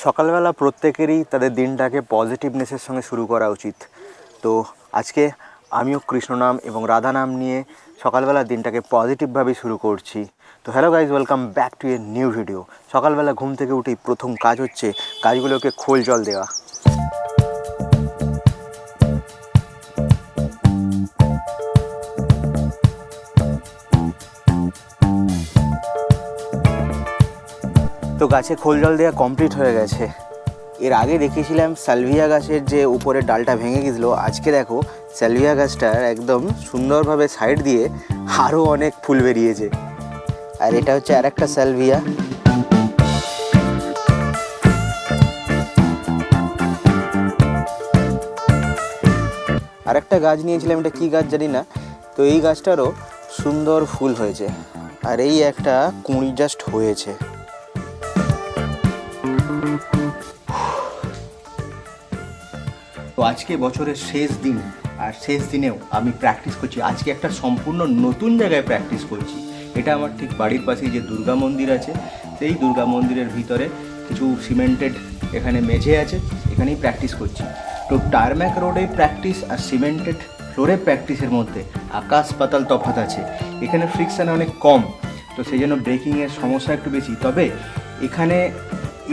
সকালবেলা প্রত্যেকেরই তাদের দিনটাকে পজিটিভনেসের সঙ্গে শুরু করা উচিত। তো আজকে আমিও কৃষ্ণ নাম এবং রাধা নাম নিয়ে সকালবেলা দিনটাকে পজিটিভভাবে শুরু করছি। তো hello guys, welcome back to a new video. সকালবেলা ঘুম থেকে উঠেই প্রথম কাজ হচ্ছে গাছগুলোকে খোল জল দেওয়া। তো গাছে খোল জল দেওয়া কমপ্লিট হয়ে গেছে। এর আগে দেখিয়েছিলাম সালভিয়া গাছের যে উপরের ডালটা ভেঙে গেছিলো, আজকে দেখো সালভিয়া গাছটার একদম সুন্দরভাবে সাইড দিয়ে আরও অনেক ফুল বেরিয়েছে। আর এটা হচ্ছে আর একটা সালভিয়া। আর একটা গাছ নিয়েছিলাম, এটা কী গাছ জানি না। তো এই গাছটারও সুন্দর ফুল হয়েছে, আর এই একটা কুঁড়ি জাস্ট হয়েছে। তো আজকে বছরের শেষ দিন, আর শেষ দিনেও আমি প্র্যাকটিস করছি। আজকে একটা সম্পূর্ণ নতুন জায়গায় প্র্যাকটিস করছি। এটা আমার ঠিক বাড়ির পাশেই যে দুর্গা মন্দির আছে, সেই দুর্গা মন্দিরের ভিতরে কিছু সিমেন্টেড এখানে মেঝে আছে, এখানেই প্র্যাকটিস করছি। তো টারম্যাক রোডে প্র্যাকটিস আর সিমেন্টেড ফ্লোরে প্র্যাকটিসের মধ্যে আকাশ পাতাল তফাৎ আছে। এখানে ফ্রিকশান অনেক কম, তো সেই জন্য ব্রেকিংয়ের সমস্যা একটু বেশি। তবে এখানে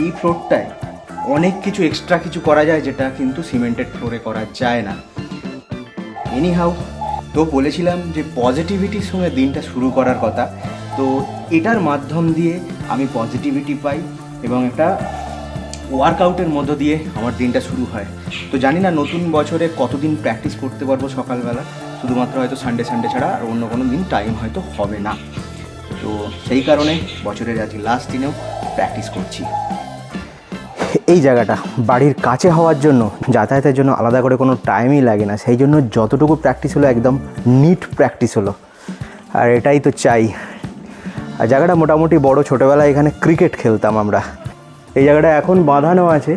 এই ফ্লোরটায় অনেক কিছু এক্সট্রা কিছু করা যায়, যেটা কিন্তু সিমেন্টেড ফ্লোরে করা যায় না। এনিহাউ, তো বলেছিলাম যে পজিটিভিটির সঙ্গে দিনটা শুরু করার কথা। তো এটার মাধ্যম দিয়ে আমি পজিটিভিটি পাই এবং একটা ওয়ার্কআউটের মধ্য দিয়ে আমার দিনটা শুরু হয়। তো জানি না নতুন বছরে কতদিন প্র্যাকটিস করতে পারবো সকালবেলা, শুধুমাত্র হয়তো সানডে ছাড়া আর অন্য কোনো দিন টাইম হয়তো হবে না। তো সেই কারণে বছরের আজকে লাস্ট দিনেও প্র্যাকটিস করছি। এই জায়গাটা বাড়ির কাছে হওয়ার জন্য যাতায়াতের জন্য আলাদা করে কোনো টাইমই লাগে না, সেই জন্য যতটুকু প্র্যাকটিস হলো একদম নিট প্র্যাকটিস হলো, আর এটাই তো চাই। আর জায়গাটা মোটামুটি বড়, ছোটোবেলায় এখানে ক্রিকেট খেলতাম আমরা। এই জায়গাটা এখন বাঁধানো আছে,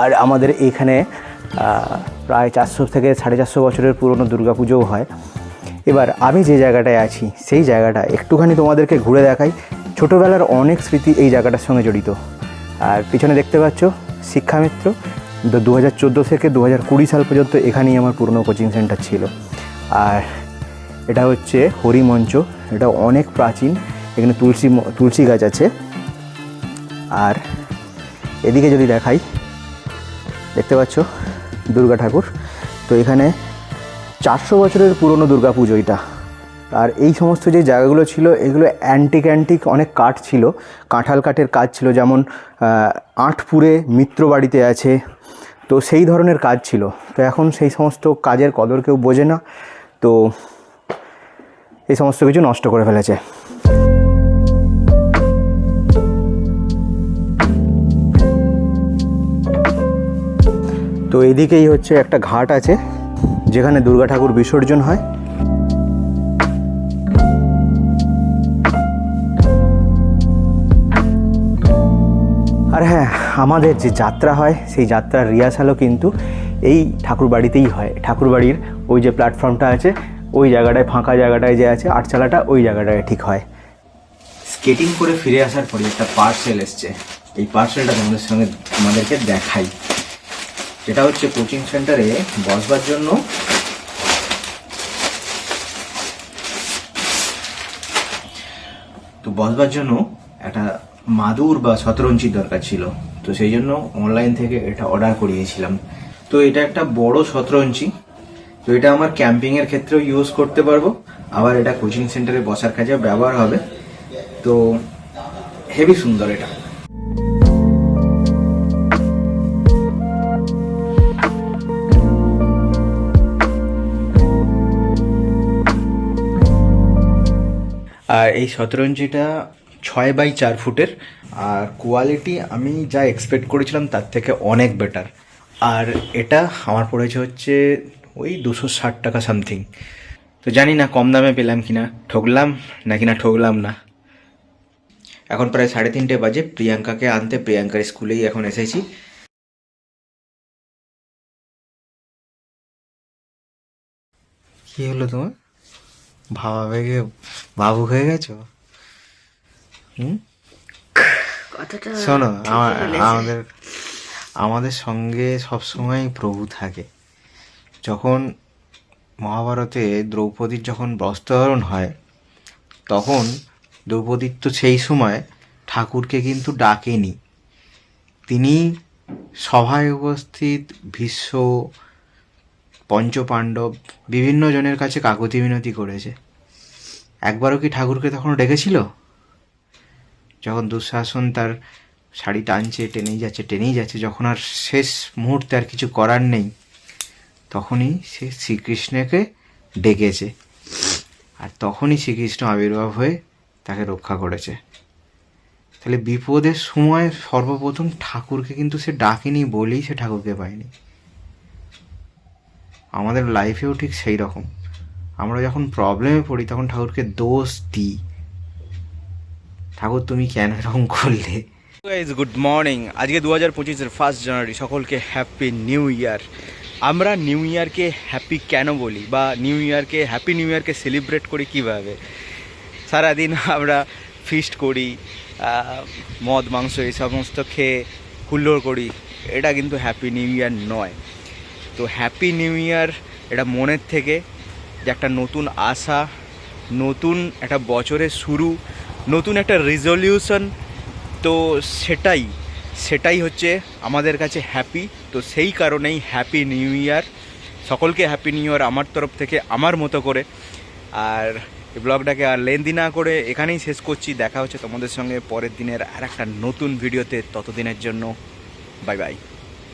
আর আমাদের এখানে প্রায় 400 থেকে 450 বছরের পুরনো দুর্গাপুজোও হয়। এবার আমি যে জায়গাটায় আছি সেই জায়গাটা একটুখানি তোমাদেরকে ঘুরে দেখাই। ছোটোবেলার অনেক স্মৃতি এই জায়গাটার সঙ্গে জড়িত। আর পিছনে দেখতে পাচ্ছ শিক্ষামিত্র, 2014 থেকে 2020 সাল পর্যন্ত এখানেই আমার পুরনো কোচিং সেন্টার ছিল। আর এটা হচ্ছে হরিমঞ্চ, এটা অনেক প্রাচীন। এখানে তুলসী গাছ আছে। আর এদিকে যদি দেখাই, দেখতে পাচ্ছ দুর্গা ঠাকুর। তো এখানে 400 বছরের পুরনো দুর্গা পুজো এটা। আর এই সমস্ত যে জায়গাগুলো ছিল, এগুলো অ্যান্টিক অনেক কাঠ ছিল, কাঁঠাল কাঠের কাজ ছিল, যেমন আটপুরে মিত্র বাড়িতে আছে, তো সেই ধরনের কাজ ছিল। তো এখন সেই সমস্ত কাজের কদর কেউ বোঝে না, তো এই সমস্ত কিছু নষ্ট করে ফেলেছে। তো এদিকেই হচ্ছে একটা ঘাট আছে, যেখানে দুর্গা ঠাকুর বিসর্জন হয়। আর হ্যাঁ, আমাদের যে যাত্রা হয় সেই যাত্রার রিহার্সালও কিন্তু এই ঠাকুর বাড়িতেই হয়। ঠাকুর বাড়ির ওই যে প্ল্যাটফর্মটা আছে, ওই জায়গাটায়, ফাঁকা জায়গাটায় যে আছে আটচালাটা, ওই জায়গাটায় ঠিক হয়। স্কেটিং করে ফিরে আসার পরে একটা পার্সেল এসছে। এই পার্সেলটা তোমাদেরকে দেখাই। যেটা হচ্ছে কোচিং সেন্টারে বসবার জন্য একটা মাদুর বা শতরঞ্চির দরকার ছিল। তো সেই জন্য অনলাইন থেকে এটা অর্ডার করিয়েছিলাম। তো এটা একটা বড় শতরঞ্চি। তো এটা আমার ক্যাম্পিংয়ের ক্ষেত্রেও ইউজ করতে পারবো, আবার এটা কোচিং সেন্টারে বসার কাজেও ব্যবহার হবে। তো হেভি সুন্দর এটা। আর এই শতরঞ্জিটা 6x4 ফুটের, আর কোয়ালিটি আমি যা এক্সপেক্ট করেছিলাম তার থেকে অনেক বেটার। আর এটা আমার পড়েছে হচ্ছে ওই 260 টাকা সামথিং। তো জানি না কম দামে পেলাম কিনা, ঠকলাম না ঠকলাম না। এখন প্রায় 3:30 বাজে, প্রিয়াঙ্কাকে আনতে প্রিয়াঙ্কার স্কুলেই এখন এসেছি। কি হলো তোমার? ভাবুক হয়ে গেছো? কথাটা শোনো, ঠিকই বলেছে। আমাদের আমাদের সঙ্গে সবসময় প্রভু থাকে। যখন মহাভারতে দ্রৌপদীর যখন বস্ত্রহরণ হয়, তখন দ্রৌপদীর তো সেই সময় ঠাকুরকে কিন্তু ডাকেনি। তিনি সভায় উপস্থিত ভীষ্ম, পঞ্চপাণ্ডব বিভিন্ন জনের কাছে কাকুতি মিনতি করেছে। একবারও কি ঠাকুরকে তখন ডেকেছিল? যখন দুঃশাসন তার শাড়ি টানছে, টেনেই যাচ্ছে, যখন আর শেষ মুহূর্তে আর কিছু করার নেই, তখনই সে শ্রীকৃষ্ণকে ডেকেছে। আর তখনই শ্রীকৃষ্ণ আবির্ভাব হয়ে তাকে রক্ষা করেছে। তাহলে বিপদের সময় সর্বপ্রথম ঠাকুরকে কিন্তু সে ডাকেনি বলেই সে ঠাকুরকে পায়নি। আমাদের লাইফেও ঠিক সেই রকম। আমরা যখন প্রবলেমে পড়ি তখন ঠাকুরকে দোষ দিই, ঠাকুর তুমি কেন এরকম করলে। Guys good morning. আজকে 2025-এর 1 জানুয়ারি। সকলকে হ্যাপি নিউ ইয়ার। আমরা নিউ ইয়ারকে হ্যাপি কেন বলি, বা নিউ ইয়ারকে সেলিব্রেট করি কিভাবে? সারাদিন আমরা ফিস্ট করি, মদ মাংস এই সমস্ত খেয়ে হুল্লোড় করি, এটা কিন্তু হ্যাপি নিউ ইয়ার নয়। তো হ্যাপি নিউ ইয়ার এটা মনের থেকে, যে একটা নতুন আশা, নতুন একটা বছরের শুরু, নতুন একটা রেজলিউশন, তো সেটাই হচ্ছে আমাদের কাছে হ্যাপি। তো সেই কারণেই হ্যাপি নিউ ইয়ার। সকলকে হ্যাপি নিউ ইয়ার আমার তরফ থেকে, আমার মতো করে। আর এই ব্লগটাকে আর লেন্দি না করে এখানেই শেষ করছি। দেখা হচ্ছে তোমাদের সঙ্গে পরের দিনের আর একটা নতুন ভিডিওতে। ততদিনের জন্য বাই বাই।